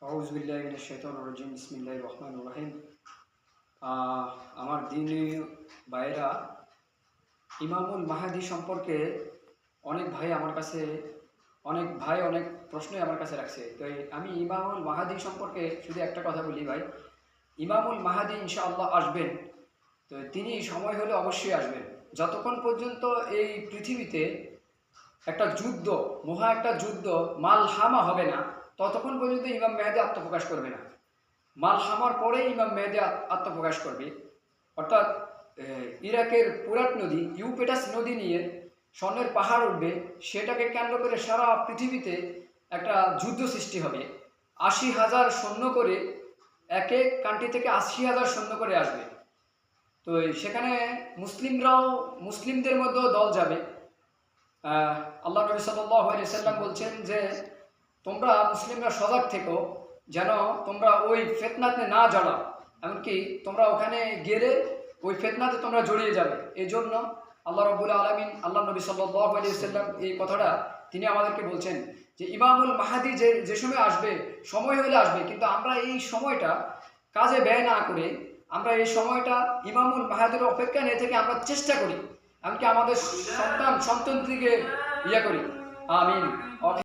আউযুবিল্লাহি মিনাশ শাইতানির রাজিম বিসমিল্লাহির রহমানির রহিম। আমার দ্বীনি ভাইয়েরা, ইমামুল মাহদী সম্পর্কে অনেক ভাই অনেক প্রশ্নই আমার কাছে রাখছে। তো আমি ইমামুল মাহদী সম্পর্কে শুধু একটা কথা বলি ভাই, ইমামুল মাহদী ইনশাআল্লাহ আসবেন। তো তিনি সময় হলে অবশ্যই আসবেন। যতক্ষণ পর্যন্ত এই পৃথিবীতে একটা যুদ্ধ, একটা যুদ্ধ মালহামা হবে না, ততক্ষণ পর্যন্ত ইমাম মেহেদী আত্মপ্রকাশ করবে না। মালহামার পরে ইমাম মেহেদী আত্মপ্রকাশ করবে। অর্থাৎ ইরাকের পুরাত নদী ইউপেটাস নদী নিয়ে স্বর্ণের পাহাড় উঠবে, সেটাকে কেন্দ্র করে সারা পৃথিবীতে একটা যুদ্ধ সৃষ্টি হবে। ৮০,০০০ সৈন্য করে, এক এক কান্ট্রি থেকে ৮০,০০০ সৈন্য করে আসবে। তো সেখানে মুসলিমদের মধ্যেও দল যাবে। আল্লাহ নবী সাল্লাল্লাহু আলাইহি সাল্লাম বলছেন যে তোমরা মুসলিমরা সজাগ থেকো, যেন তোমরা ওই ফিতনাতে না জড়াও। এমনকি তোমরা ওখানে গেলে ওই ফিতনাতে তোমরা জড়িয়ে যাবে। এই জন্য আল্লাহ রাব্বুল আলামিন, আল্লাহ নবী সাল্লাল্লাহু আলাইহি সাল্লাম এই কথাটা তিনি আমাদেরকে বলছেন যে ইমামুল মাহদী যে সময় আসবে, সময় হলে আসবে, কিন্তু আমরা এই সময়টা কাজে ব্যয় না করে আমরা এই সময়টা ইমামুল মাহদীর অপেক্ষা নিয়ে থেকে আমরা চেষ্টা করি, এমনকি আমাদের সন্তান থেকে করি। আমিন।